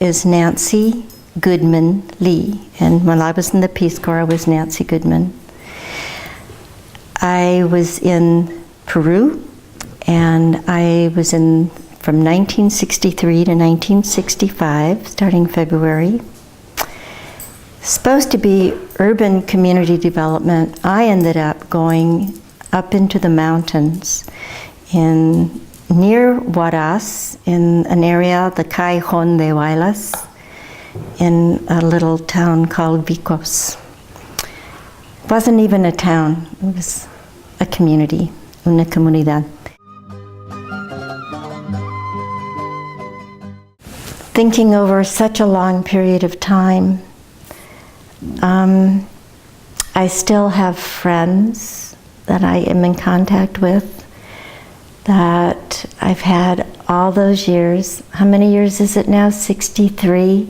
is Nancy Goodman Lee. And when I was in the Peace Corps, I was Nancy Goodman. I was in Peru, and I was in from 1963 to 1965, starting February. Supposed to be urban community development. I ended up going up into the mountains near Huaraz, in an area, the Callejón de Huaylas, in a little town called Vicos. It wasn't even a town, it was a community, una comunidad. Thinking over such a long period of time, I still have friends that I am in contact with that I've had all those years. How many years is it now? 63?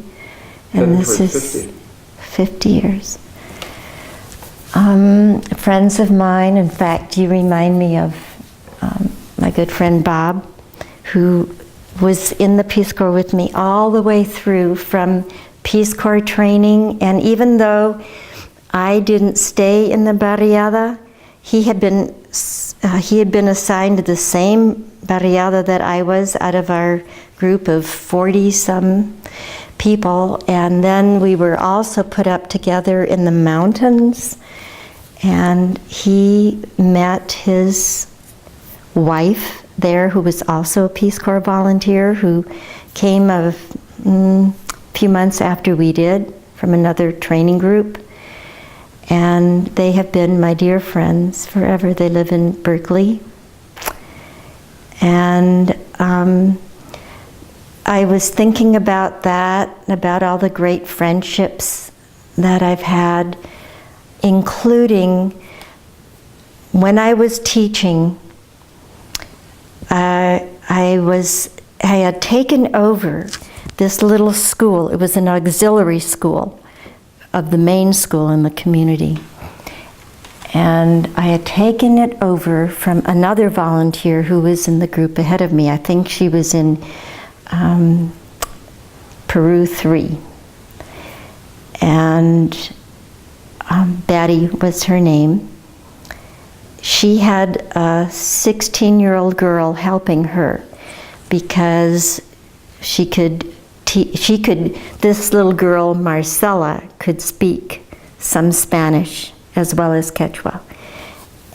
And this is 50 years. Friends of mine, in fact, you remind me of my good friend Bob, who was in the Peace Corps with me all the way through from Peace Corps training, and even though I didn't stay in the barriada, he had been assigned to the same barriada that I was out of our group of 40-some people, and then we were also put up together in the mountains, and he met his wife there, who was also a Peace Corps volunteer, who came a few months after we did from another training group. And they have been my dear friends forever. They live in Berkeley. And I was thinking about that, about all the great friendships that I've had, including when I was teaching. I had taken over this little school. It was an auxiliary school of the main school in the community. And I had taken it over from another volunteer who was in the group ahead of me. I think she was in Peru 3. And Betty was her name. She had a 16-year-old girl helping her because this little girl, Marcela, could speak some Spanish as well as Quechua.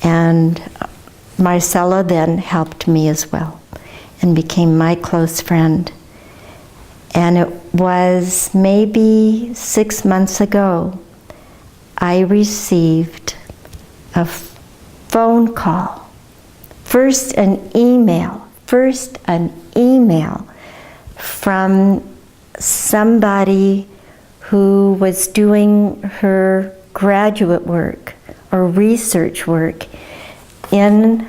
And Marcela then helped me as well and became my close friend. And it was maybe 6 months ago, I received a phone call, first an email from somebody who was doing her graduate work or research work in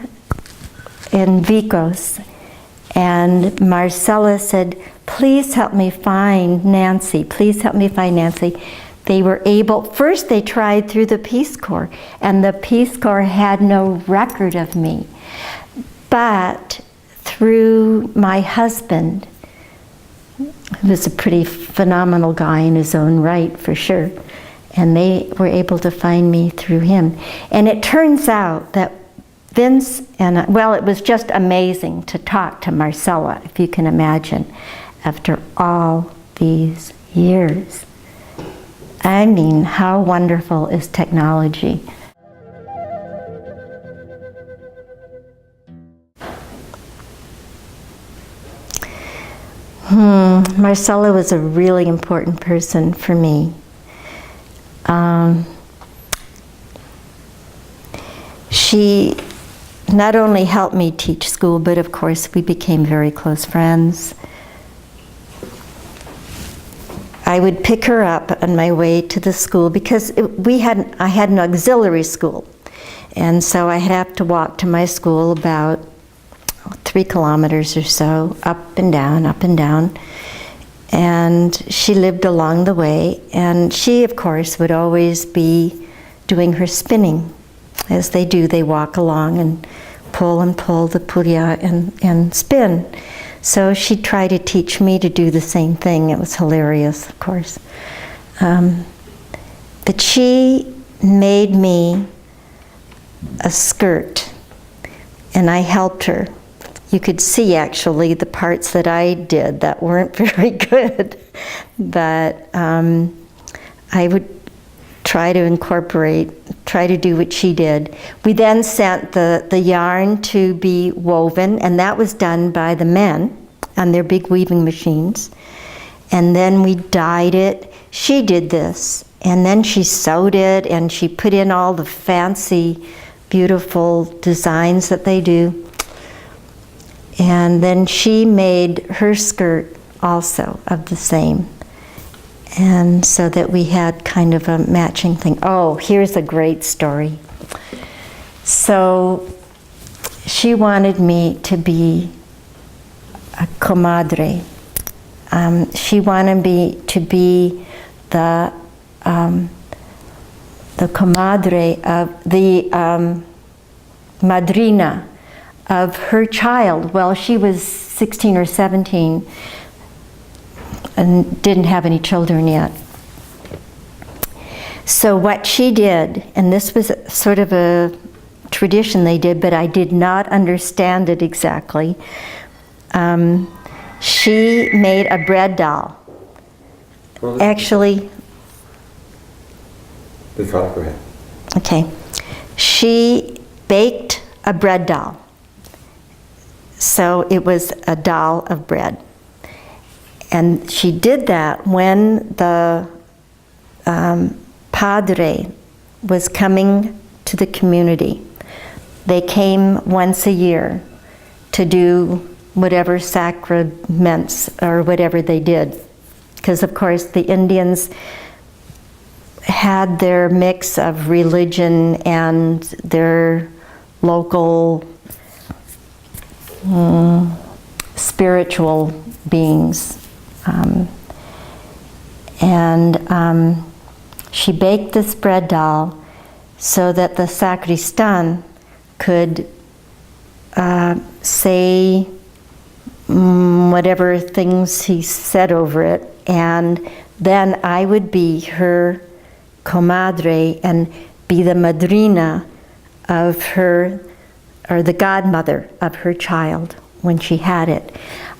Vicos. And Marcela said, please help me find Nancy, please help me find Nancy. They were able, first they tried through the Peace Corps, and the Peace Corps had no record of me. But through my husband, who was a pretty phenomenal guy in his own right, for sure, and they were able to find me through him. And it turns out that Vince and well, it was just amazing to talk to Marcela, if you can imagine, after all these years. I mean, how wonderful is technology? Marcela was a really important person for me. She not only helped me teach school, but of course we became very close friends. I would pick her up on my way to the school because I had an auxiliary school, and so I'd have to walk to my school about 3 kilometers or so, up and down, up and down. And she lived along the way, and she, of course, would always be doing her spinning. As they do, they walk along and pull the puria and spin. So she tried to teach me to do the same thing. It was hilarious, of course. But she made me a skirt, and I helped her. You could see actually the parts that I did that weren't very good, but I would try to try to do what she did. We then sent the yarn to be woven, and that was done by the men on their big weaving machines. And then we dyed it. She did this, and then she sewed it, and she put in all the fancy, beautiful designs that they do. And then she made her skirt also of the same. And so that we had kind of a matching thing. Oh, here's a great story. So she wanted me to be a comadre. She wanted me to be the comadre of the madrina of her child. Well, she was 16 or 17 and didn't have any children yet. So what she did, and this was sort of a tradition they did, but I did not understand it exactly. She made a bread doll. Well, actually, go ahead. Okay. She baked a bread doll. So it was a doll of bread. And she did that when the padre was coming to the community. They came once a year to do whatever sacraments or whatever they did. Because of course the Indians had their mix of religion and their local spiritual beings. She baked this bread doll so that the sacristan could say whatever things he said over it, and then I would be her comadre and be the madrina of her, or the godmother of her child when she had it.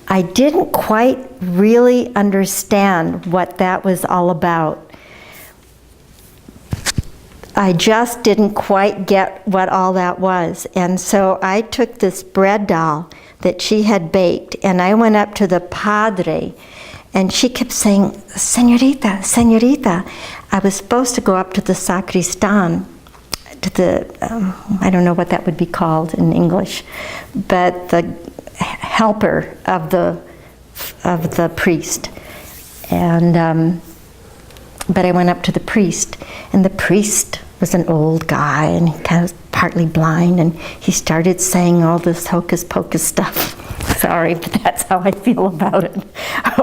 I didn't quite really understand what that was all about. I just didn't quite get what all that was. And so I took this bread doll that she had baked, and I went up to the padre, and she kept saying, "Señorita, señorita." I was supposed to go up to the sacristan, to the, I don't know what that would be called in English, but the helper of the priest. And but I went up to the priest, and the priest was an old guy, and he kind of partly blind, and he started saying all this hocus pocus stuff. Sorry, but that's how I feel about it,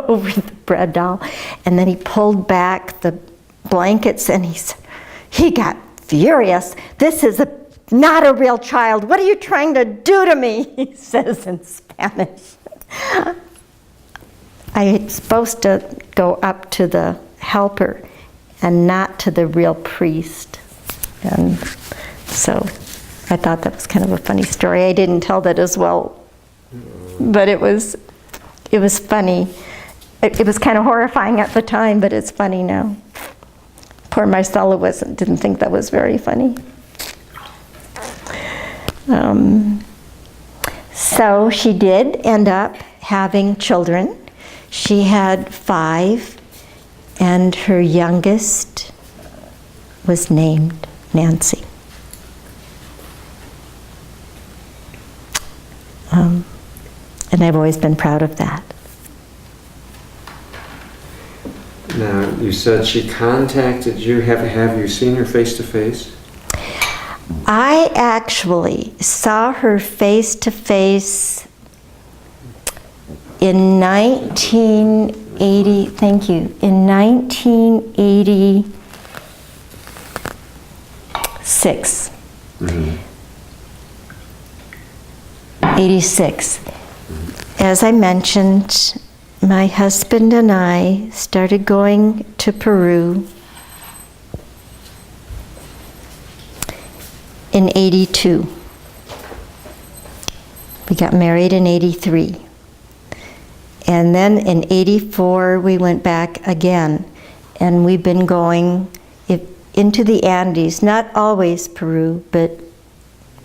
over the bread doll. And then he pulled back the blankets, and he got furious. "This is not a real child. What are you trying to do to me?" he says in Spanish. I was supposed to go up to the helper and not to the real priest. And so I thought that was kind of a funny story. I didn't tell that as well, but it was funny. It was kind of horrifying at the time, but it's funny now. Poor Marcella didn't think that was very funny. So she did end up having children. She had 5, and her youngest was named Nancy. And I've always been proud of that. Now, you said she contacted you. Have you seen her face to face? I actually saw her face to face in 1980, thank you, in 1986. Mm-hmm. 86. Mm-hmm. as I mentioned, my husband and I started going to Peru in '82. We got married in '83. And then in '84, we went back again. And we've been going into the Andes, not always Peru, but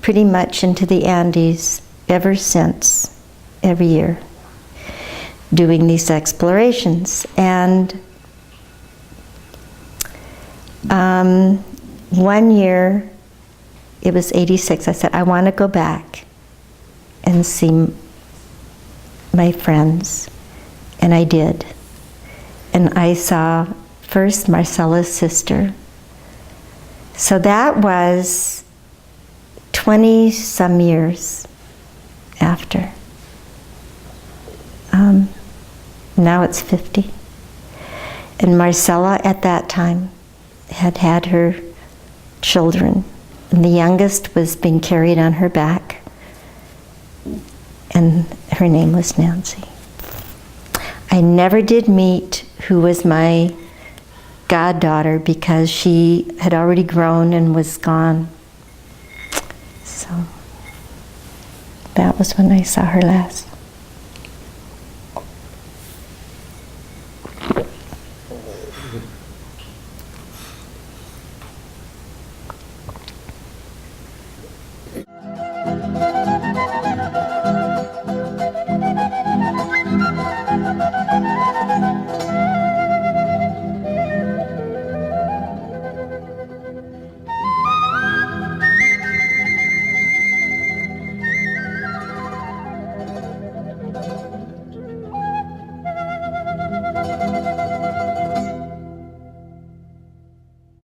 pretty much into the Andes ever since, every year, doing these explorations. And one year, it was '86, I said, I want to go back and see my friends. And I did. And I saw first Marcella's sister. So that was 20-some years after. Now it's 50. And Marcella at that time had had her children. And the youngest was being carried on her back. And her name was Nancy. I never did meet who was my goddaughter because she had already grown and was gone. So that was when I saw her last.